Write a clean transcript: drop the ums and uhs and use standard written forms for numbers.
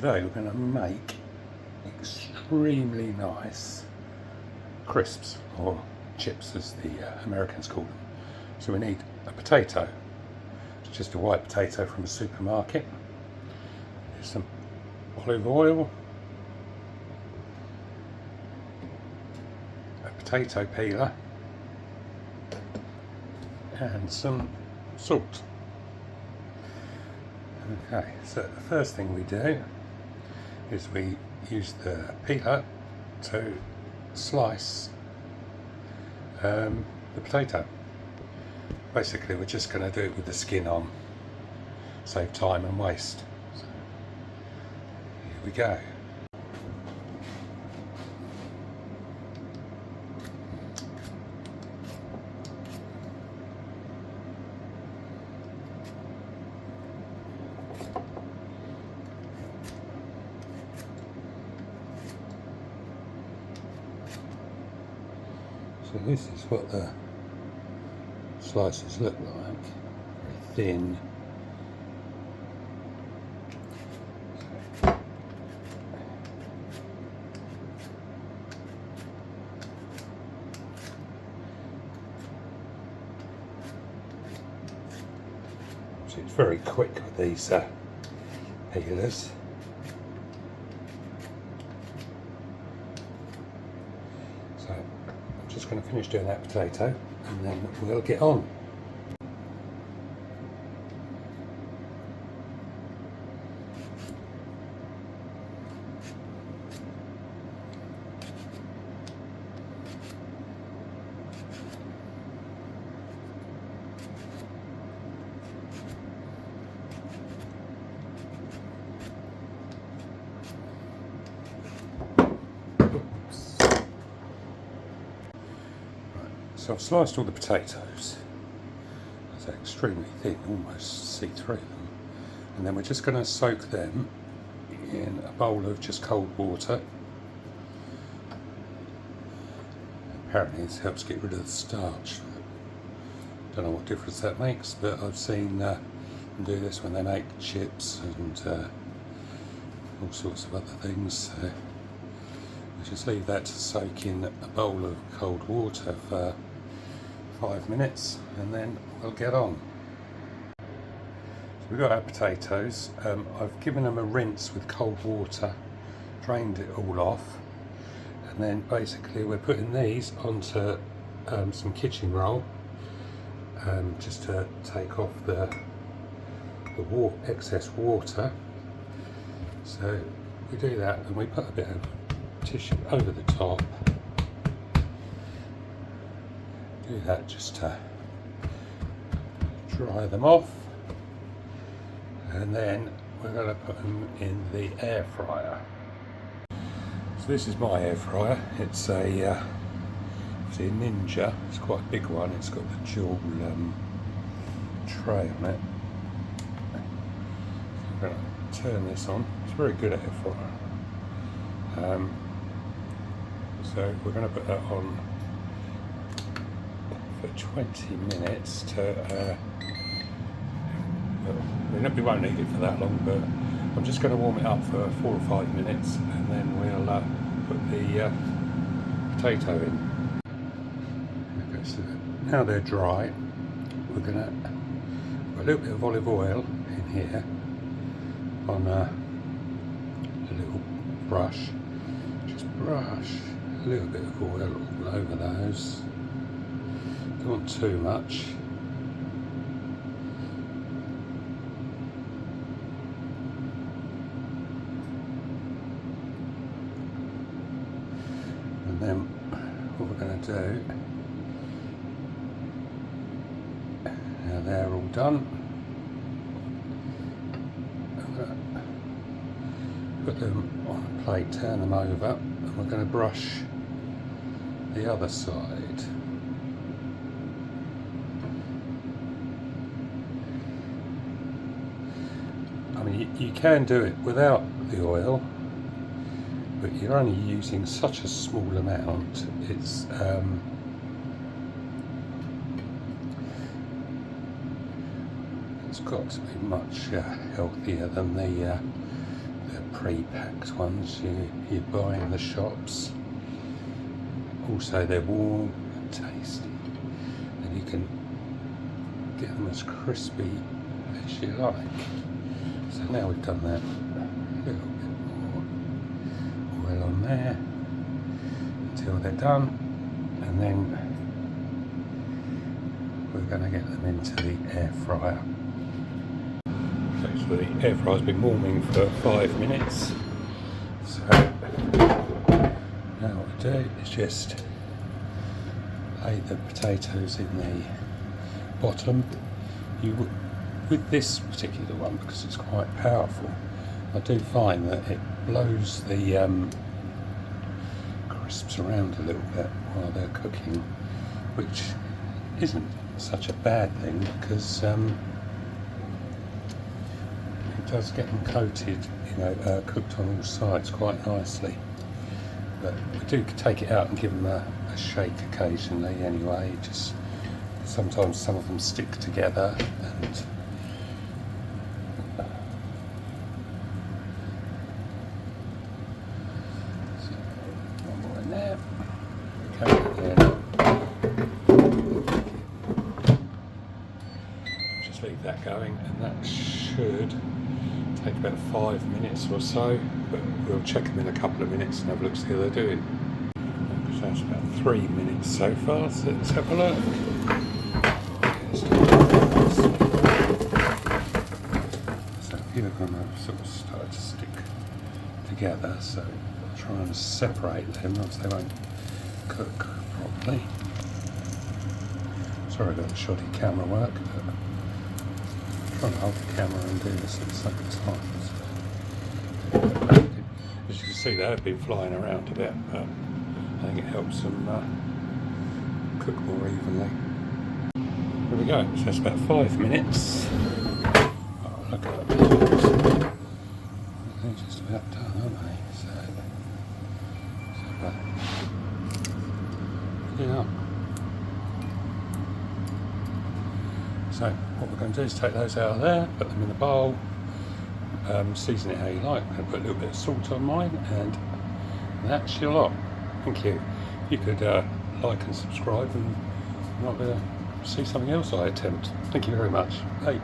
Today we're going to make extremely nice crisps, or chips as the Americans call them. So we need a potato. It's just a white potato from a supermarket. There's some olive oil, a potato peeler, and some salt. Okay, so the first thing we do is we use the peeler to slice the potato. Basically we're just going to do it with the skin on, save time and waste. So, here we go. So this is what the slices look like, very thin. So it's very quick with these peelers. So I'm just going to finish doing that potato and then we'll get on. So I've sliced all the potatoes. They're extremely thin, almost see through them. And then we're just going to soak them in a bowl of just cold water. Apparently this helps get rid of the starch. Don't know what difference that makes, but I've seen them do this when they make chips and all sorts of other things. So we just leave that to soak in a bowl of cold water for 5 minutes and then we'll get on. So we've got our potatoes. I've given them a rinse with cold water, drained it all off, and then basically we're putting these onto some kitchen roll just to take off the excess water. So we do that and we put a bit of tissue over the top. Do that just to dry them off, and then we're going to put them in the air fryer. So this is my air fryer. It's a Ninja. It's quite a big one. It's got the dual tray on it. So we're going to turn this on. It's a very good air fryer. So we're going to put that on for 20 minutes to, we won't need it for that long, but I'm just going to warm it up for 4 or 5 minutes and then we'll put the potato in. Okay, so now they're dry, we're going to put a little bit of olive oil in here on a little brush. Just brush a little bit of oil all over those. Don't want too much. And then what we're going to do, now they're all done, I'm going to put them on a plate, turn them over, and we're going to brush the other side. I mean, you can do it without the oil, but you're only using such a small amount. It's got to be much healthier than the the pre-packed ones you buy in the shops. Also, they're warm and tasty, and you can get them as crispy as you like. So now we've done that, a little bit more oil on there until they're done, and then we're going to get them into the air fryer. So the air fryer's been warming for 5 minutes. So now what we do is just lay the potatoes in the bottom. With this particular one, because it's quite powerful, I do find that it blows the crisps around a little bit while they're cooking, which isn't such a bad thing, because it does get them coated, cooked on all sides quite nicely. But we do take it out and give them a shake occasionally anyway. Just sometimes some of them stick together, and so one more in there. Just leave that going, and that should take about 5 minutes or so, but we'll check them in a couple of minutes and have a look, see how they're doing. So that's about 3 minutes so far, so let's have a look. So a few of them have sort of started to stick together, so I'll try and separate them, else they won't cook properly. Sorry about the shoddy camera work, but I'm trying to hold the camera and do this at the same time. So, as you can see, they have been flying around a bit, but I think it helps them cook more evenly. Here we go, so that's about 5 minutes. Oh, look at that. They're just about done, aren't they? Yeah. So what we're going to do is take those out of there, put them in the bowl, season it how you like. I'm going to put a little bit of salt on mine, and that's your lot. Thank you. You could like and subscribe, and you might be able to see something else I attempt. Thank you very much. Bye.